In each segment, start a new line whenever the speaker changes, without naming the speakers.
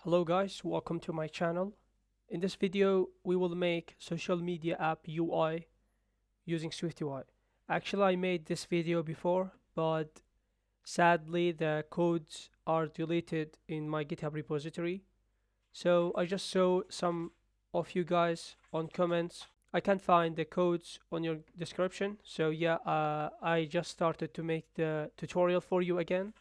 Hello guys, welcome to my channel. In this video, we will make social media app UI using SwiftUI. Actually, I made this video before, but sadly the codes are deleted in my GitHub repository. So I just saw some of you guys on comments. I can't find the codes on your description. So yeah, I just started to make the tutorial for you again.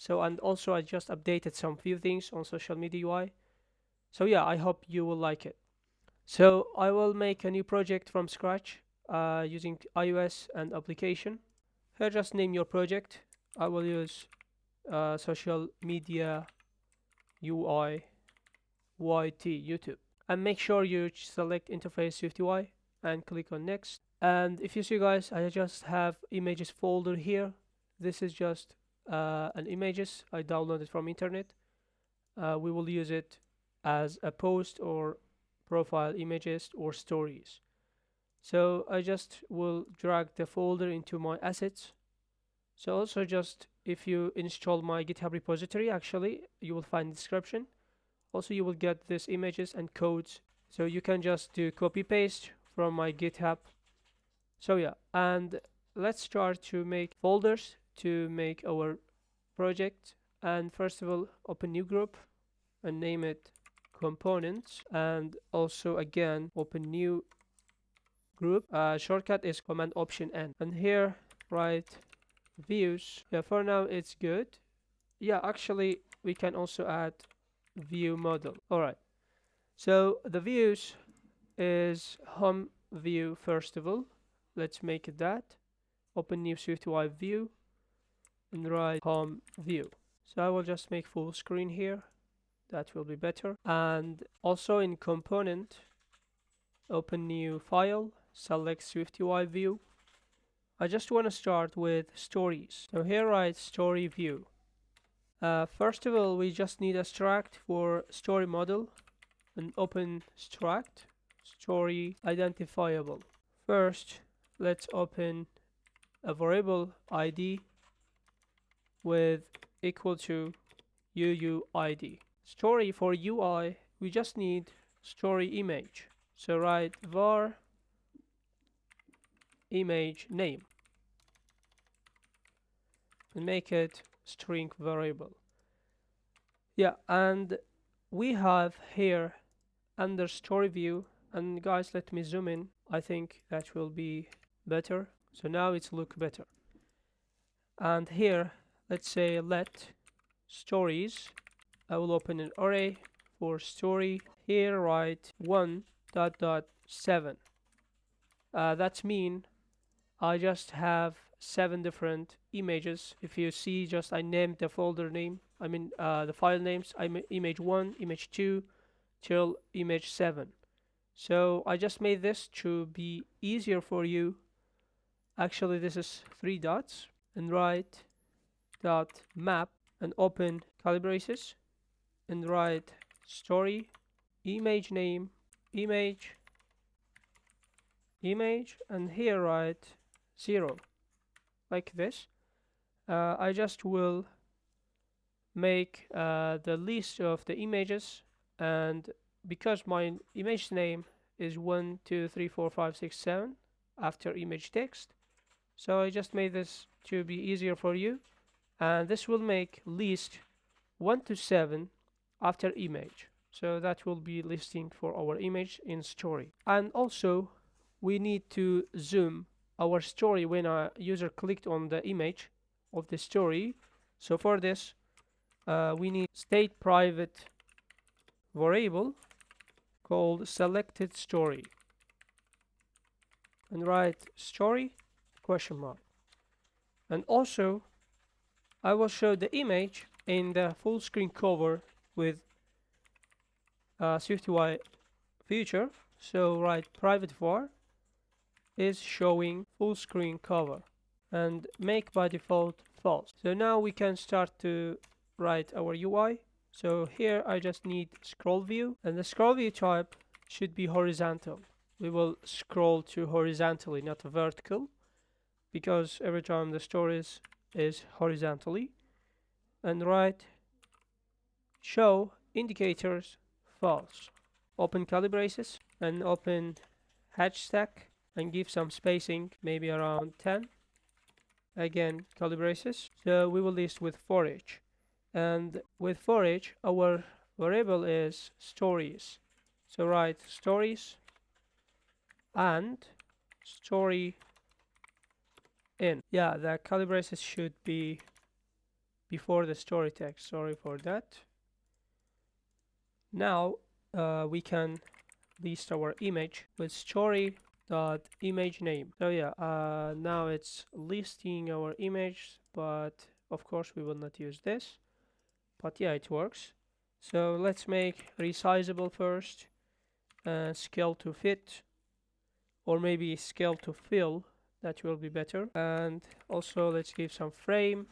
So, and also I just updated some few things on social media UI. So yeah, I hope you will like it. So I will make a new project from scratch using iOS and application. Here, just name your project. I will use social media UI YT YouTube. And make sure you select interface SwiftUI and click on next. And if you see guys, I just have images folder here. This is just an images I downloaded from internet. We will use it as a post or profile images or stories. So I just will drag the folder into my assets. So also just if you install my GitHub repository, actually you will find the description. Also you will get these images and codes. So you can just do copy paste from my GitHub. So yeah, and let's start to make folders to make our project. And first of all, open new group and name it components, and also again open new group. Shortcut is Command Option N, and here write views. Yeah, for now it's good. Yeah, actually we can also add view model. All right, so the views is home view. First of all, let's make it that. Open new SwiftUI view and write home view. So I will just make full screen here. That will be better. And also in component, open new file, select SwiftUI view. I just want to start with stories. So here write story view. First of all, we just need a struct for story model and open struct story identifiable. First, let's open a variable ID with equal to UUID. Story for UI, we just need story image. So write var image name and make it string variable. Yeah, and we have here under story view, and guys, let me zoom in. I think that will be better. So now it's look better. And here, let's say let stories. I will open an array for story. Here write 1.7. That's mean I just have 7 different images. If you see, just I named the folder name. I mean the file names. I'm image 1, image 2 till image 7. So I just made this to be easier for you. Actually, this is 3 dots, and write dot map and open calibraces and write story image name image and here write 0 like this. I just will make the list of the images, and because my image name is 1 2 3 4 5 6 7 after image text, so I just made this to be easier for you, and this will make list 1 to 7 after image. So that will be listing for our image in story. And also we need to zoom our story when a user clicked on the image of the story. So for this we need state private variable called selected story and write story question mark. And also I will show the image in the full screen cover with SwiftUI feature. So write private var is showing full screen cover and make by default false. So now we can start to write our UI. So here I just need scroll view, and the scroll view type should be horizontal. We will scroll to horizontally, not vertical, because every time the story is horizontally. And write show indicators false. Open curly braces and open hatch stack and give some spacing, maybe around 10. Again, curly braces. So we will list with for each. And with for each, our variable is stories. So write stories and story in. Yeah, the curly braces should be before the story text. Sorry for that. Now we can list our image with story dot image name. So yeah, now it's listing our image, but of course we will not use this. But yeah, it works. So let's make resizable first, scale to fit, or maybe scale to fill. That will be better. And also let's give some frame,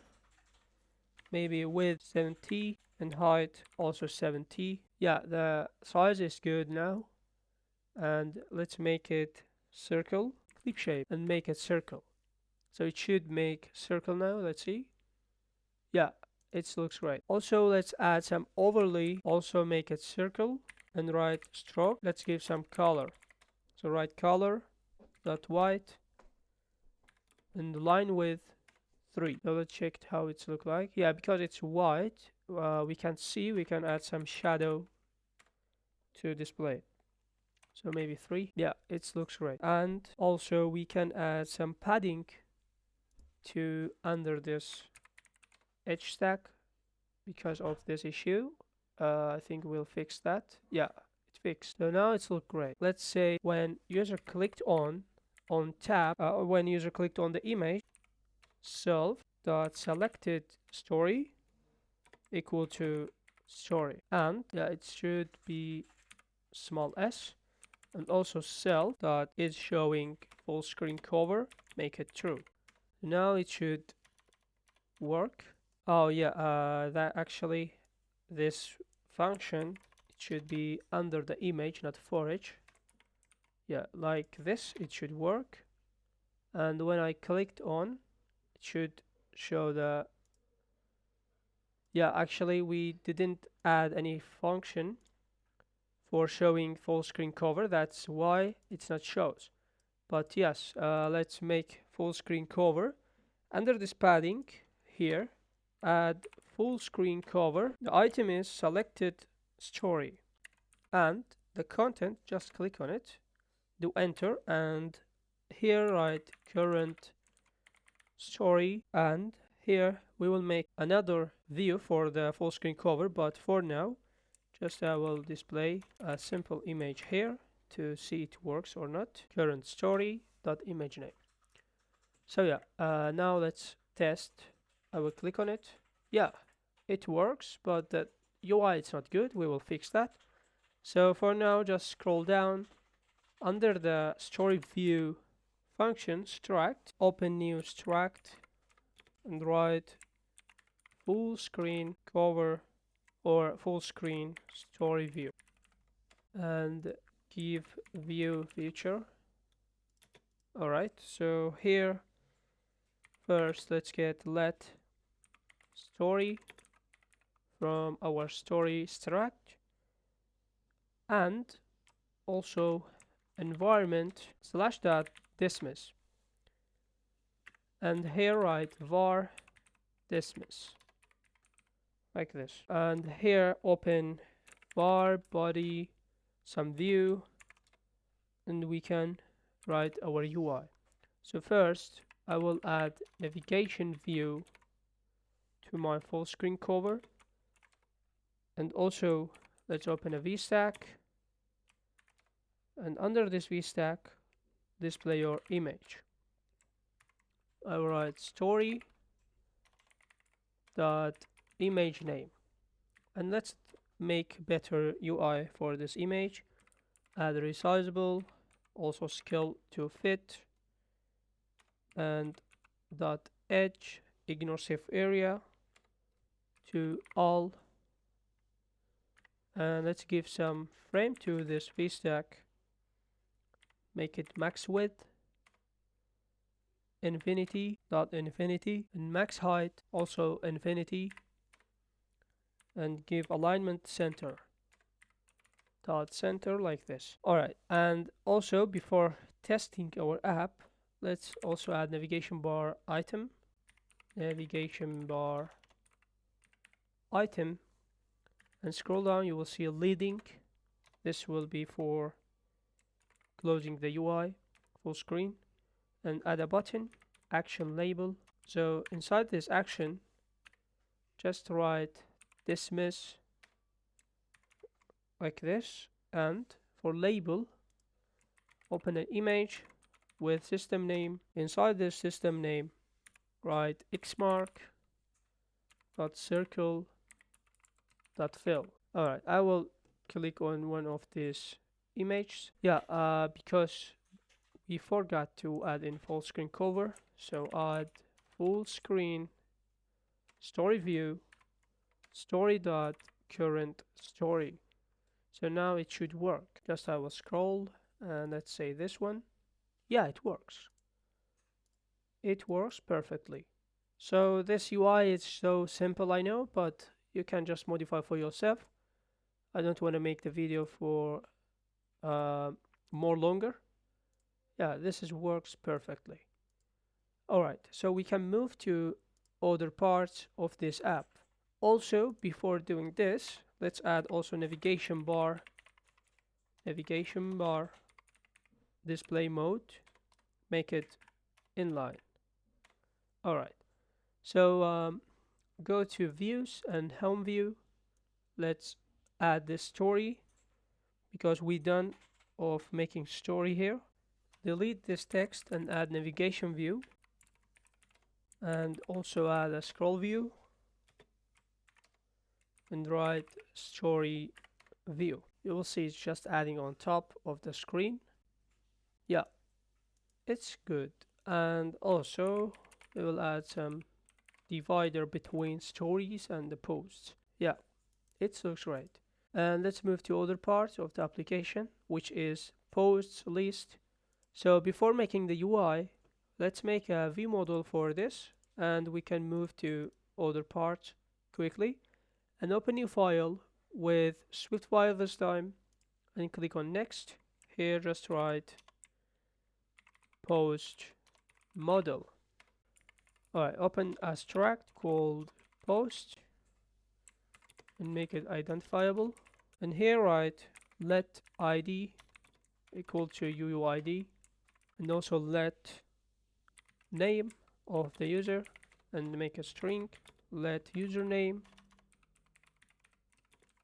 maybe width 70 and height also 70. Yeah, the size is good now. And let's make it circle, clip shape, and make it circle. So it should make circle now. Let's see. Yeah, it looks great. Also, let's add some overlay. Also make it circle and write stroke. Let's give some color. So write color dot white and line width 3. So let's check how it's look like. Yeah, because it's white, we can see we can add some shadow to display. So maybe 3. Yeah, it looks great. And also we can add some padding to under this edge stack because of this issue. I think we'll fix that. Yeah, it fixed. So now it's look great. Let's say when user clicked on tab, when user clicked on the image, self dot selected story equal to story, and yeah, it should be small s. And also self dot is showing full screen cover, make it true. Now it should work. Oh yeah, that actually this function, it should be under the image, not for each. Yeah, like this it should work. And when I clicked on, it should show the, yeah, actually we didn't add any function for showing full screen cover. That's why it's not shows. But yes, let's make full screen cover. Under this padding here, add full screen cover. The item is selected story, and the content, just click on it, do enter, and here write current story, and here we will make another view for the full screen cover. But for now, just I will display a simple image here to see it works or not. Current story dot image name. So yeah, now let's test. I will click on it. Yeah, it works, but the UI it's not good. We will fix that. So for now, just scroll down under the story view function struct, open new struct, and write full screen cover or full screen story view, and give view feature. All right, so here first let's get let story from our story struct, and also environment slash dot dismiss, and here write var dismiss like this, and here open var body some view, and we can write our UI. So first I will add navigation view to my full screen cover, and also let's open a VStack, and under this VStack display your image. I will write story dot image name, and let's make better UI for this image. Add resizable, also scale to fit, and dot edge ignore safe area to all, and let's give some frame to this VStack, make it max width infinity dot infinity, and max height also infinity, and give alignment center dot center like this. Alright, and also before testing our app, let's also add navigation bar item, navigation bar item, and scroll down. You will see a leading. This will be for closing the UI full screen, and add a button, action label. So inside this action, just write dismiss like this, and for label, open an image with system name. Inside this system name, write xmark dot circle dot fill. Alright, I will click on one of these images. Yeah, because we forgot to add in full screen cover, so add full screen story view story dot current story. So now it should work. Just I will scroll, and let's say this one. Yeah, it works. It works perfectly. So this UI is so simple, I know, but you can just modify for yourself. I don't want to make the video for more longer. Yeah, this works perfectly. Alright, so we can move to other parts of this app. Also, before doing this, let's add also navigation bar display mode, make it inline. Alright, so go to views and home view. Let's add this story because we done of making story here. Delete this text and add navigation view, and also add a scroll view and write story view. You will see it's just adding on top of the screen. Yeah, it's good. And also we will add some divider between stories and the posts. Yeah, it looks great. And let's move to other parts of the application, which is posts list. So before making the UI, let's make a view model for this, and we can move to other parts quickly and open new file with SwiftUI this time, and click on next. Here just write post model. Alright, open abstract called post and make it identifiable, and here write let id equal to UUID, and also let name of the user and make a string, let username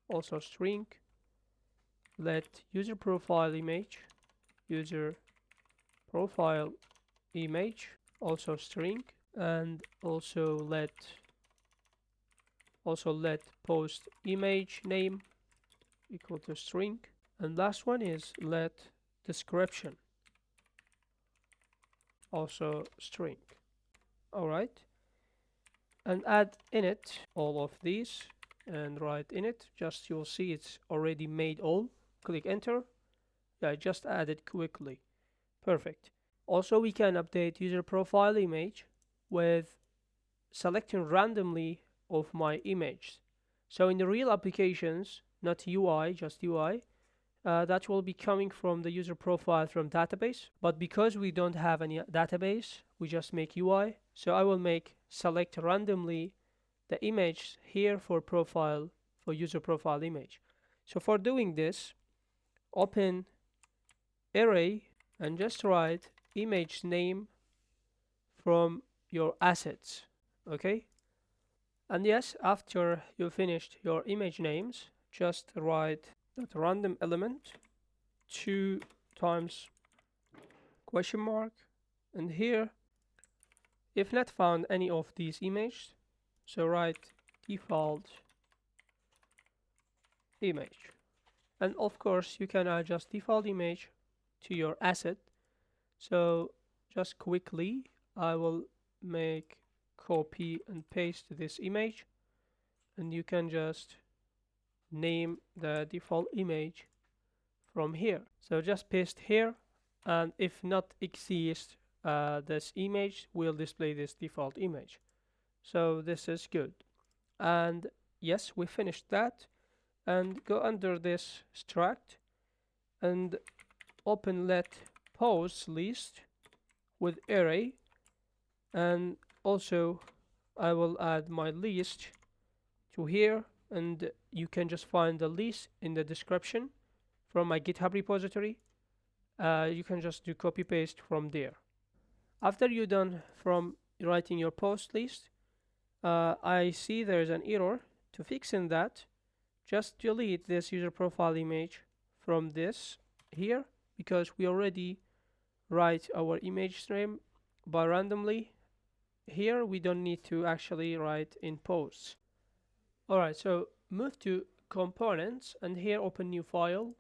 also string, let user profile image also string, and also let post image name equal to string, and last one is let description also string. Alright, and add init all of these and write init. Just you'll see it's already made all. Click enter. Yeah, I just added quickly. Perfect. Also, we can update user profile image with selecting randomly of my image. So in the real applications, not UI, just UI, that will be coming from the user profile from database. But because we don't have any database, we just make UI. So I will make select randomly the image here for profile, for user profile image. So for doing this, open array and just write image name from your assets. Okay, and yes, after you finished your image names, just write that random element 2 times question mark, and here if not found any of these images, so write default image, and of course you can adjust default image to your asset. So just quickly I will make copy and paste this image, and you can just name the default image from here. So just paste here, and if not exists this image will display this default image. So this is good. And yes, we finished that. And go under this struct and open let posts list with array, and also I will add my list to here, and you can just find the list in the description from my GitHub repository. You can just do copy paste from there. After you're done from writing your post list, I see there's an error. To fixing that, just delete this user profile image from this here, because we already write our image stream by randomly. Here we don't need to actually write in posts. Alright, so move to components and here open new file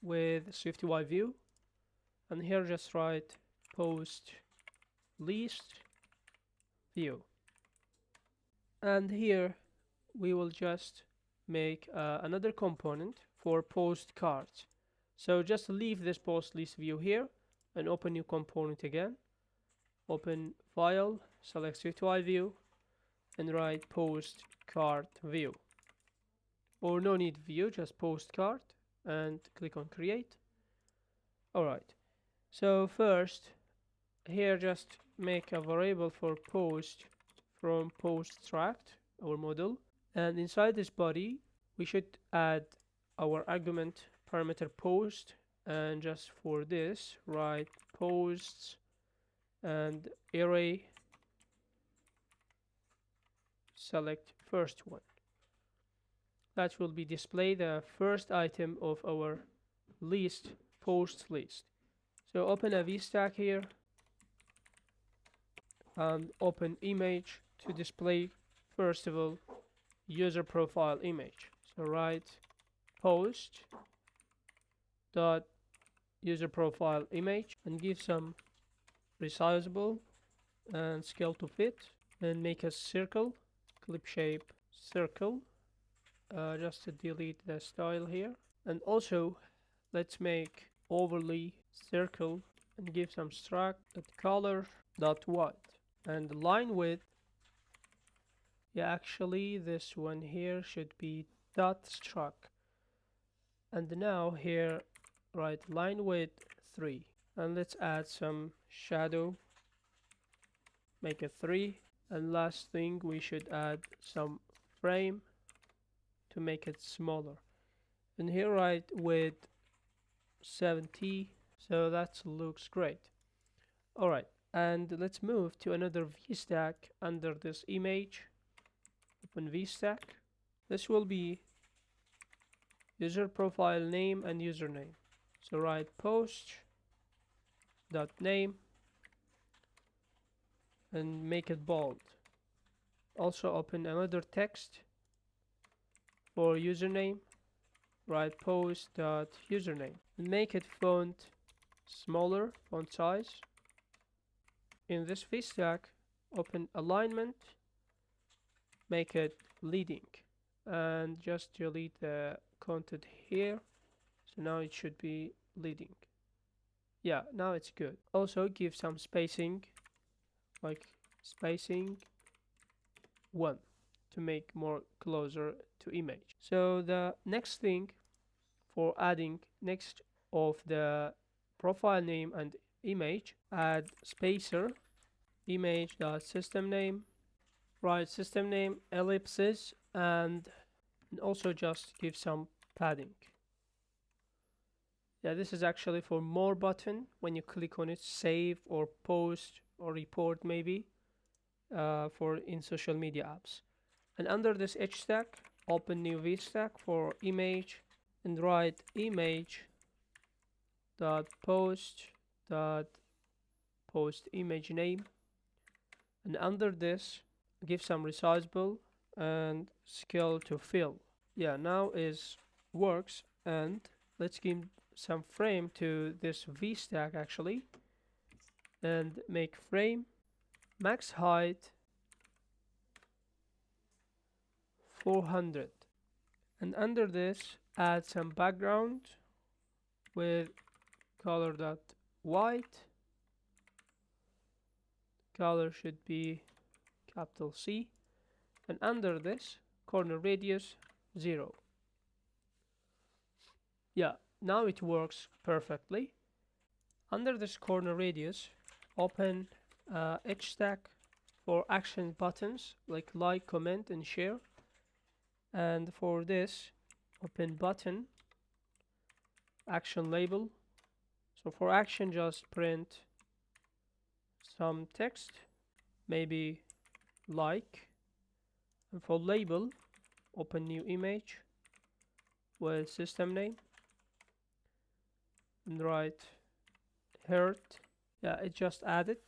with SwiftUI view, and here just write post list view, and here we will just make another component for post cards. So just leave this post list view here and open new component again. Open file, select SwiftUI view, and write post card view, or no need view, just post card, and click on create. Alright, so first here just make a variable for post from post struct, our model, and inside this body we should add our argument parameter post, and just for this write posts and array, select first one. That will be display the first item of our list, post list. So open a vstack here and open image to display first of all user profile image. So write post dot user profile image and give some resizable and scale to fit, and make a circle, clip shape circle, just to delete the style here. And also let's make overlay circle and give some struct dot color dot white, and line width, yeah, actually this one here should be dot struct, and now here write line width 3, and let's add some shadow, make it 3, and last thing we should add some frame to make it smaller, and here write width 70, so that looks great. Alright, and let's move to another vstack under this image. Open vstack. This will be user profile name and username, so write post dot name and make it bold. Also open another text for username, write post dot username and make it font smaller, font size. In this vstack open alignment, make it leading, and just delete the content here, so now it should be leading. Yeah, now it's good. Also give some spacing, like spacing 1, to make more closer to image. So the next thing for adding next of the profile name and image, add spacer image dot system name, write system name ellipses, and also just give some padding. Yeah, this is actually for more button when you click on it, save or post or report maybe, for in social media apps. And under this h stack open new vstack for image and write image dot post image name, and under this give some resizable and scale to fill. Yeah, now is works, and let's give some frame to this vstack actually, and make frame max height 400, and under this add some background with color dot white, color should be capital C, and under this corner radius 0. Yeah, now it works perfectly. Under this corner radius, open HStack for action buttons like, comment, and share. And for this, open button, action label. So for action, just print some text, maybe like. And for label, open new image with system name and write heart. Yeah, it just added.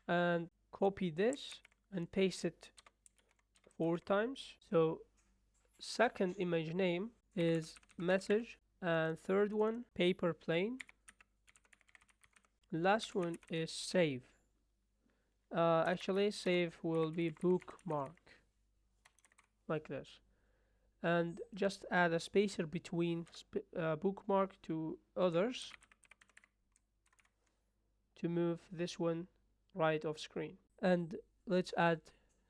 And copy this and paste it 4 times. So second image name is message, and third one paper plane. Last one is save. Actually save will be bookmark, like this. And just add a spacer between bookmark to others to move this one right off screen. And let's add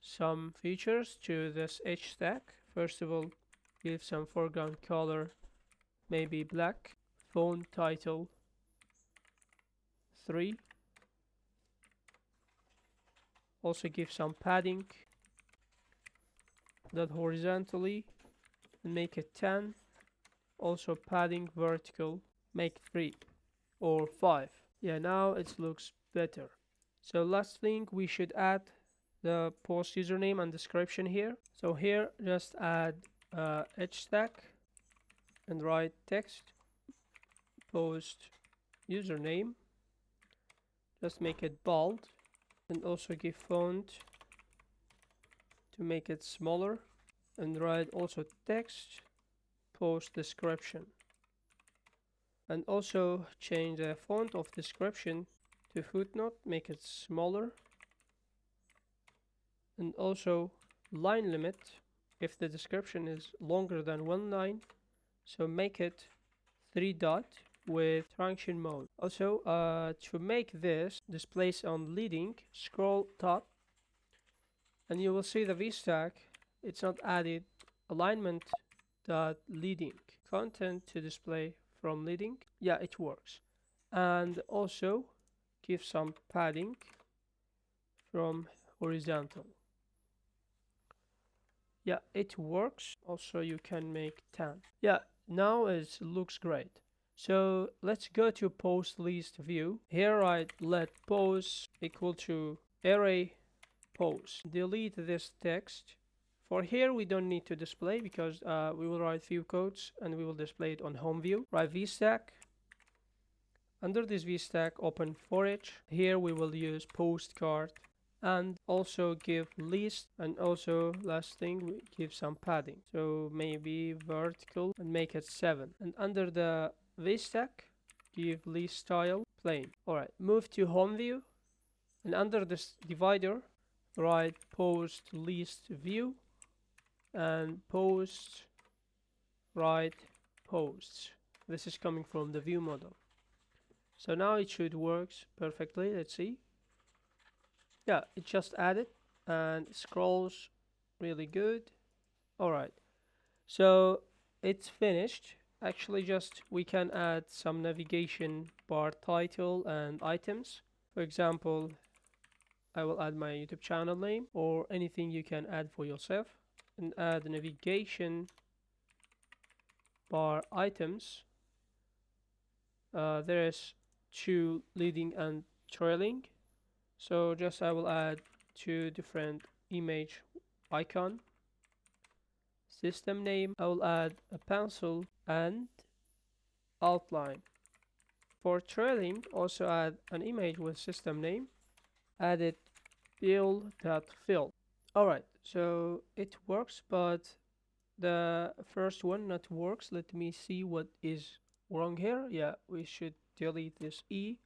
some features to this HStack. First of all, give some foreground color, maybe black. Font title 3. Also give some padding that horizontally and make it 10. Also padding vertical, make 3 or 5. Yeah, now it looks better. So last thing, we should add the post username and description here. So here just add HStack and write text post username. Just make it bold and also give font to make it smaller and write also text post description. And also change the font of description to footnote, make it smaller. And also line limit if the description is longer than 1 line, so make it 3 dot with truncation mode. Also to make this displays on leading, scroll top and you will see the VStack. It's not added alignment dot leading content to display from leading. Yeah, it works. And also give some padding from horizontal. Yeah, it works. Also you can make 10. Yeah, now it looks great. So let's go to post list view. Here write let post equal to array post. Delete this text. For here we don't need to display because we will write few codes and we will display it on home view. Write VStack. Under this VStack open for each. Here we will use postcard and also give list, and also last thing we give some padding, so maybe vertical and make it 7. And under the VStack give list style plain. Alright, move to home view and under this divider write post list view and post write posts. This is coming from the view model. So now it should work perfectly. Let's see. Yeah, it just added and scrolls really good. Alright, so it's finished. Actually just we can add some navigation bar title and items. For example, I will add my YouTube channel name or anything you can add for yourself, and add navigation bar items. There is 2 leading and trailing. So just I will add 2 different image icon. System name, I will add a pencil and outline. For trailing, also add an image with system name. Add it fill.fill. Alright, so it works, but the first one not works. Let me see what is wrong here. Yeah, we should delete this E.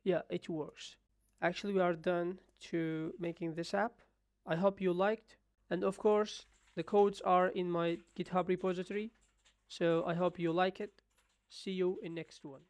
Yeah, it works. Actually, we are done to making this app. I hope you liked, and of course the codes are in my GitHub repository, so I hope you like it. See you in next one.